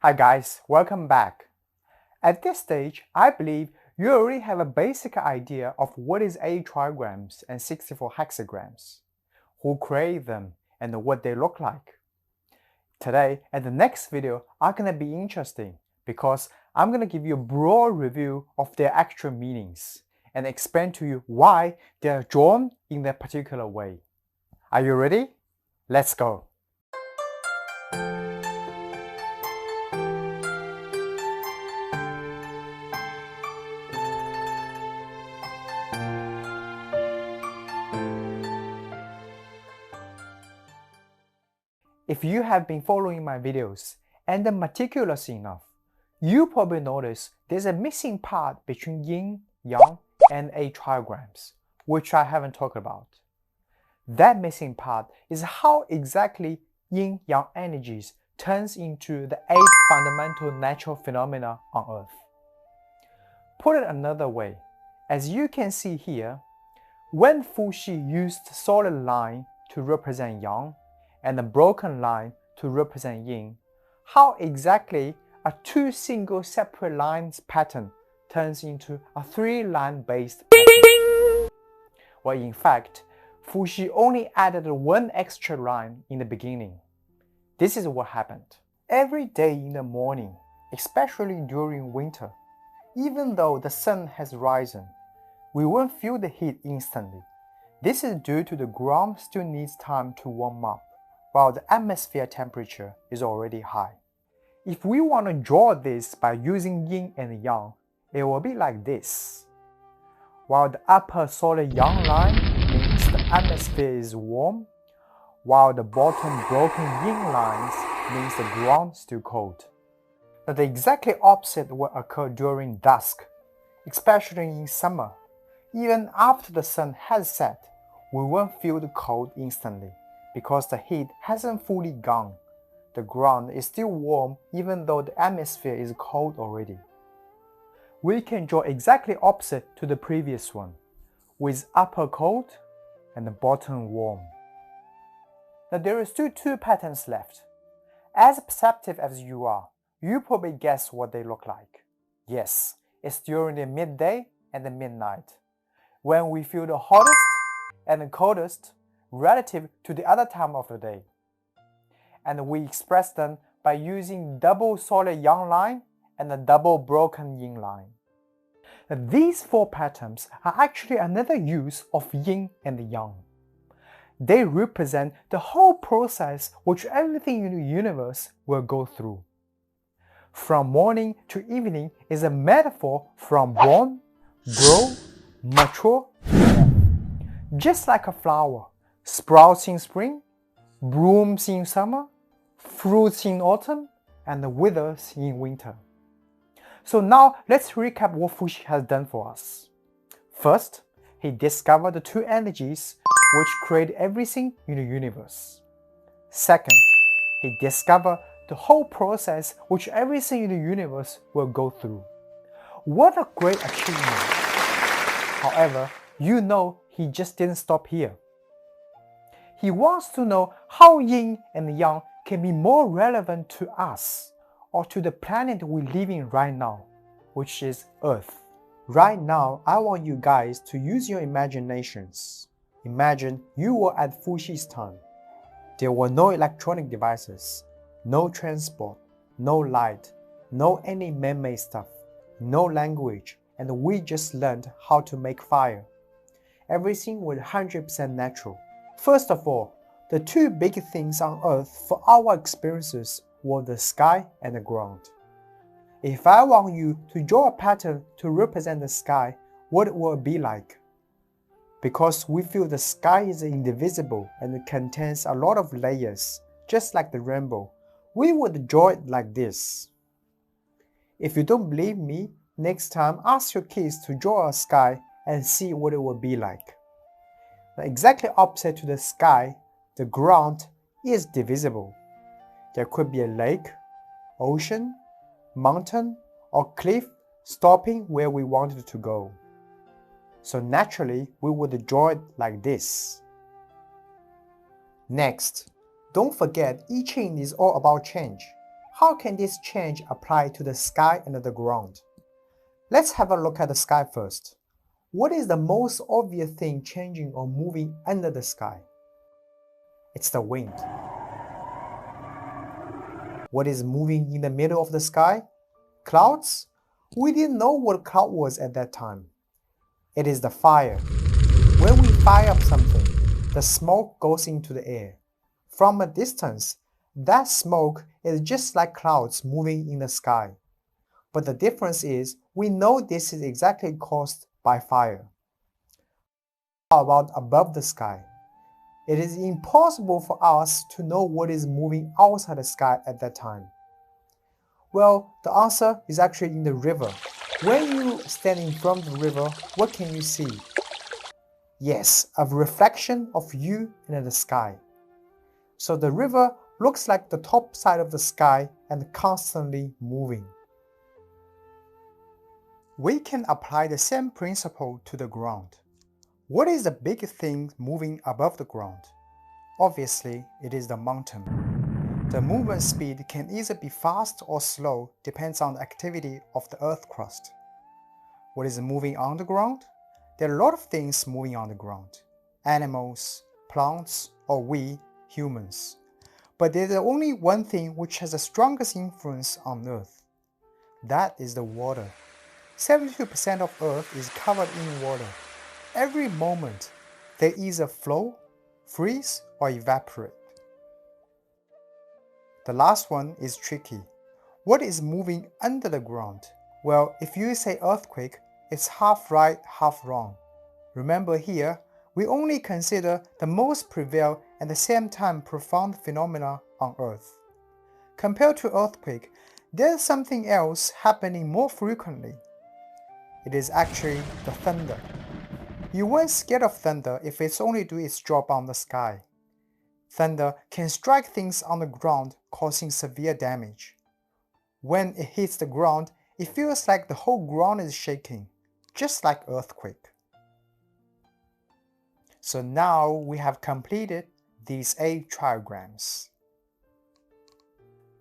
Hi guys, welcome back. At this stage, I believe you already have a basic idea of what is 8 trigrams and 64 hexagrams, who create them, and what they look like. Today and the next video are going to be interesting because I'm going to give you a broad review of their actual meanings and explain to you why they are drawn in that particular way. Are you ready? Let's go! If you have been following my videos and are meticulous enough, you probably notice there's a missing part between Yin, Yang, and 8 trigrams, which I haven't talked about. That missing part is how exactly Yin Yang energies turns into the 8 fundamental natural phenomena on Earth. Put it another way, as you can see here, when FuXi used solid line to represent Yang and a broken line to represent Yin, how exactly a 2 single separate lines pattern turns into a 3-line based pattern? Well, in fact, FuXi only added 1 extra line in the beginning. This is what happened. Every day in the morning, especially during winter, even though the sun has risen, we won't feel the heat instantly. This is due to the ground still needs time to warm up, while the atmosphere temperature is already high. If we want to draw this by using Yin and Yang, it will be like this. While the upper solid Yang line means the atmosphere is warm, while the bottom broken Yin lines means the ground is still cold. But the exactly opposite will occur during dusk, especially in summer. Even after the sun has set, we won't feel the cold instantly, because the heat hasn't fully gone. The ground is still warm even though the atmosphere is cold already. We can draw exactly opposite to the previous one, with upper cold and the bottom warm. Now there are still 2 patterns left. As perceptive as you are, you probably guess what they look like. Yes, it's during the midday and the midnight, when we feel the hottest and the coldest relative to the other time of the day. And we express them by using double solid Yang line and a double broken Yin line. Now, these 4 patterns are actually another use of Yin and Yang. They represent the whole process which everything in the universe will go through. From morning to evening is a metaphor from born, grow, mature, to death. Just like a flower, sprouts in spring, blooms in summer, fruits in autumn, and withers in winter. So now let's recap what FuXi has done for us. First, he discovered the 2 energies which create everything in the universe. Second, he discovered the whole process which everything in the universe will go through. What a great achievement! However, you know he just didn't stop here. He wants to know how Yin and Yang can be more relevant to us or to the planet we live in right now, which is Earth. Right now, I want you guys to use your imaginations. Imagine you were at FuXi's time. There were no electronic devices, no transport, no light, no any man-made stuff, no language, and we just learned how to make fire. Everything was 100% natural. First of all, the 2 big things on Earth for our experiences were the sky and the ground. If I want you to draw a pattern to represent the sky, what will it be like? Because we feel the sky is indivisible and it contains a lot of layers, just like the rainbow, we would draw it like this. If you don't believe me, next time ask your kids to draw a sky and see what it will be like. The exactly opposite to the sky, the ground is divisible. There could be a lake, ocean, mountain, or cliff stopping where we wanted to go. So naturally, we would draw it like this. Next, don't forget I-Ching is all about change. how can this change apply to the sky and the ground? Let's have a look at the sky first. What is the most obvious thing changing or moving under the sky? It's the wind. What is moving in the middle of the sky? Clouds? We didn't know what a cloud was at that time. It is the fire. When we fire up something, the smoke goes into the air. From a distance, that smoke is just like clouds moving in the sky. But the difference is, we know this is exactly caused by fire. How about above the sky? It is impossible for us to know what is moving outside the sky at that time. Well, the answer is actually in the river. When you stand in front of the river, what can you see? Yes, a reflection of you in the sky. So the river looks like the top side of the sky and constantly moving. We can apply the same principle to the ground. What is the big thing moving above the ground? Obviously, it is the mountain. The movement speed can either be fast or slow, depends on the activity of the earth crust. What is moving on the ground? There are a lot of things moving on the ground. Animals, plants, or we, humans. But there is only one thing which has the strongest influence on Earth. That is the water. 72% of Earth is covered in water. Every moment, they either flow, freeze, or evaporate. The last one is tricky. What is moving under the ground? Well, if you say earthquake, it's half right, half wrong. Remember here, we only consider the most prevalent and at the same time profound phenomena on Earth. Compared to earthquake, there's something else happening more frequently. It is actually the thunder. You weren't scared of thunder if it's only do its job on the sky. Thunder can strike things on the ground, causing severe damage. When it hits the ground, it feels like the whole ground is shaking, just like earthquake. So now we have completed these 8 trigrams.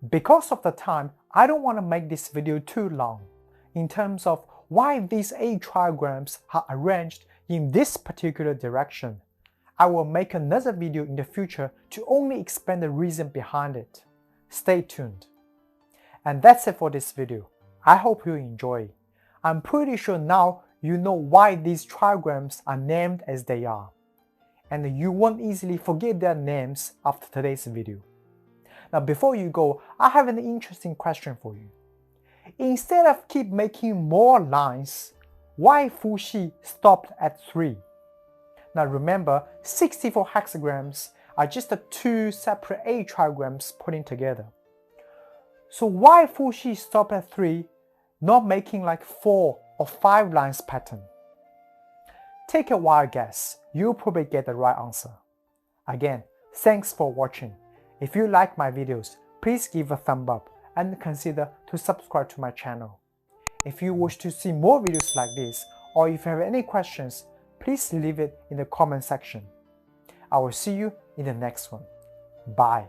Because of the time, I don't want to make this video too long in terms of why these 8 trigrams are arranged in this particular direction. I will make another video in the future to only explain the reason behind it. Stay tuned. And that's it for this video. I hope you enjoy. I'm pretty sure now you know why these trigrams are named as they are. And you won't easily forget their names after today's video. Now before you go, I have an interesting question for you. Instead of keep making more lines, why FuXi stopped at 3? Now remember, 64 hexagrams are just the 2 separate 8 trigrams putting together. So why FuXi stopped at 3, not making like 4 or 5 lines pattern? Take a wild guess, you'll probably get the right answer. Again, thanks for watching. If you like my videos, please give a thumb up and consider to subscribe to my channel. If you wish to see more videos like this, or if you have any questions, please leave it in the comment section. I will see you in the next one. Bye.